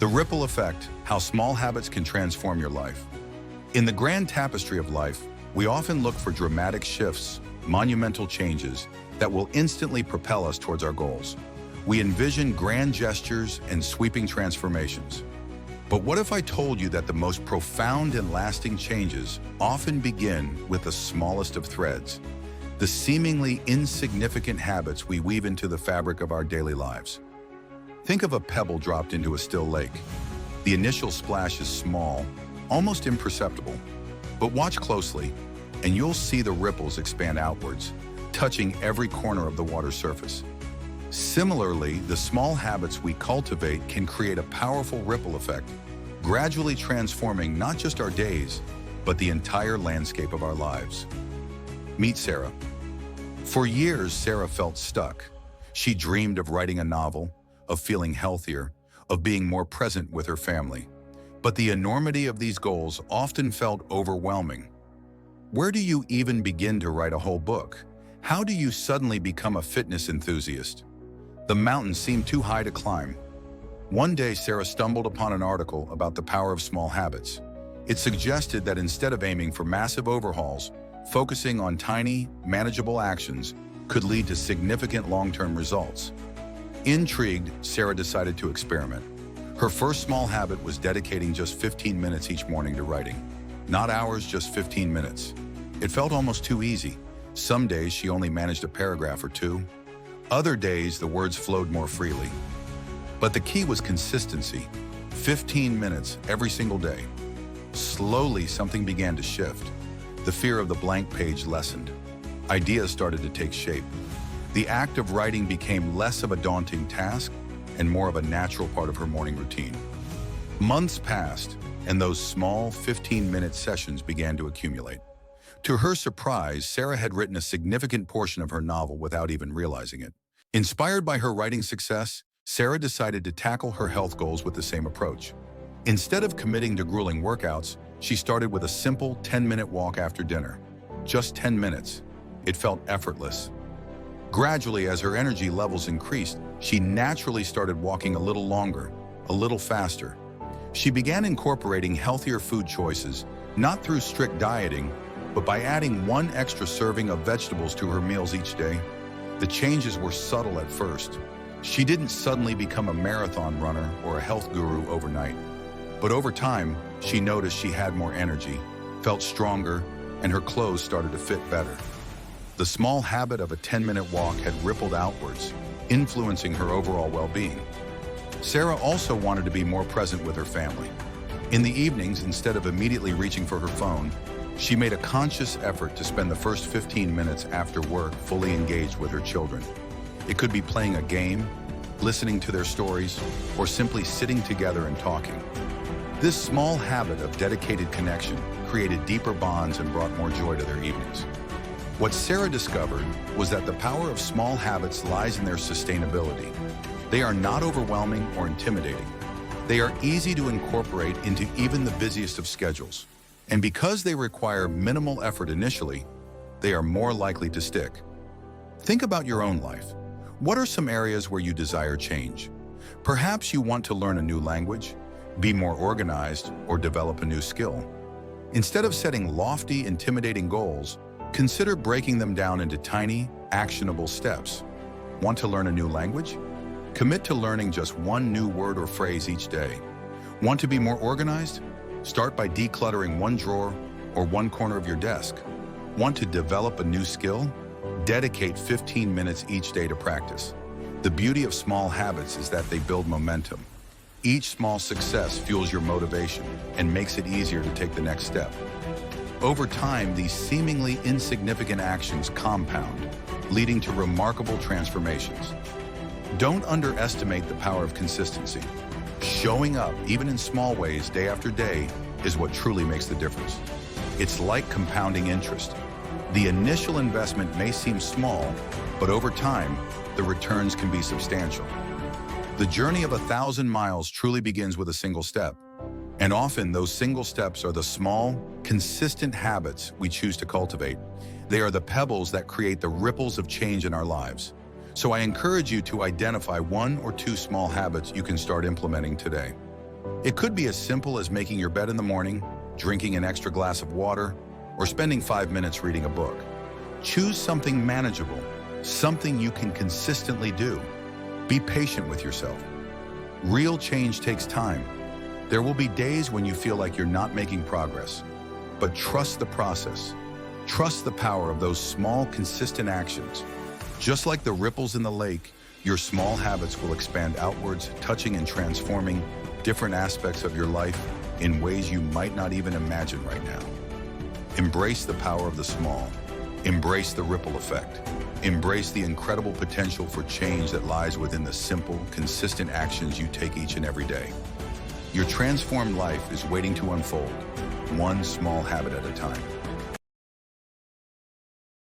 The ripple effect, how small habits can transform your life. In the grand tapestry of life, we often look for dramatic shifts, monumental changes that will instantly propel us towards our goals. We envision grand gestures and sweeping transformations. But what if I told you that the most profound and lasting changes often begin with the smallest of threads, the seemingly insignificant habits we weave into the fabric of our daily lives? Think of a pebble dropped into a still lake. The initial splash is small, almost imperceptible. But watch closely, and you'll see the ripples expand outwards, touching every corner of the water's surface. Similarly, the small habits we cultivate can create a powerful ripple effect, gradually transforming not just our days, but the entire landscape of our lives. Meet Sarah. For years, Sarah felt stuck. She dreamed of writing a novel, of feeling healthier, of being more present with her family. But the enormity of these goals often felt overwhelming. Where do you even begin to write a whole book? How do you suddenly become a fitness enthusiast? The mountain seemed too high to climb. One day, Sarah stumbled upon an article about the power of small habits. It suggested that instead of aiming for massive overhauls, focusing on tiny, manageable actions could lead to significant long-term results. Intrigued, Sarah decided to experiment. Her first small habit was dedicating just 15 minutes each morning to writing. Not hours, just 15 minutes. It felt almost too easy. Some days she only managed a paragraph or two. Other days, the words flowed more freely. But the key was consistency. 15 minutes every single day. Slowly, something began to shift. The fear of the blank page lessened. Ideas started to take shape. The act of writing became less of a daunting task and more of a natural part of her morning routine. Months passed, and those small 15-minute sessions began to accumulate. To her surprise, Sarah had written a significant portion of her novel without even realizing it. Inspired by her writing success, Sarah decided to tackle her health goals with the same approach. Instead of committing to grueling workouts, she started with a simple 10-minute walk after dinner. Just 10 minutes. It felt effortless. Gradually, as her energy levels increased, she naturally started walking a little longer, a little faster. She began incorporating healthier food choices, not through strict dieting, but by adding one extra serving of vegetables to her meals each day. The changes were subtle at first. She didn't suddenly become a marathon runner or a health guru overnight. But over time, she noticed she had more energy, felt stronger, and her clothes started to fit better. The small habit of a 10-minute walk had rippled outwards, influencing her overall well-being. Sarah also wanted to be more present with her family. In the evenings, instead of immediately reaching for her phone, she made a conscious effort to spend the first 15 minutes after work fully engaged with her children. It could be playing a game, listening to their stories, or simply sitting together and talking. This small habit of dedicated connection created deeper bonds and brought more joy to their evenings. What Sarah discovered was that the power of small habits lies in their sustainability. They are not overwhelming or intimidating. They are easy to incorporate into even the busiest of schedules. And because they require minimal effort initially, they are more likely to stick. Think about your own life. What are some areas where you desire change? Perhaps you want to learn a new language, be more organized, or develop a new skill. Instead of setting lofty, intimidating goals, consider breaking them down into tiny, actionable steps. Want to learn a new language? Commit to learning just one new word or phrase each day. Want to be more organized? Start by decluttering one drawer or one corner of your desk. Want to develop a new skill? Dedicate 15 minutes each day to practice. The beauty of small habits is that they build momentum. Each small success fuels your motivation and makes it easier to take the next step. Over time, these seemingly insignificant actions compound, leading to remarkable transformations. Don't underestimate the power of consistency. Showing up, even in small ways, day after day, is what truly makes the difference. It's like compounding interest. The initial investment may seem small, but over time, the returns can be substantial. The journey of 1,000 miles truly begins with a single step. And often those single steps are the small, consistent habits we choose to cultivate. They are the pebbles that create the ripples of change in our lives. So I encourage you to identify one or two small habits you can start implementing today. It could be as simple as making your bed in the morning, drinking an extra glass of water, or spending 5 minutes reading a book. Choose something manageable, something you can consistently do. Be patient with yourself. Real change takes time. There will be days when you feel like you're not making progress, but trust the process. Trust the power of those small, consistent actions. Just like the ripples in the lake, your small habits will expand outwards, touching and transforming different aspects of your life in ways you might not even imagine right now. Embrace the power of the small. Embrace the ripple effect. Embrace the incredible potential for change that lies within the simple, consistent actions you take each and every day. Your transformed life is waiting to unfold, one small habit at a time.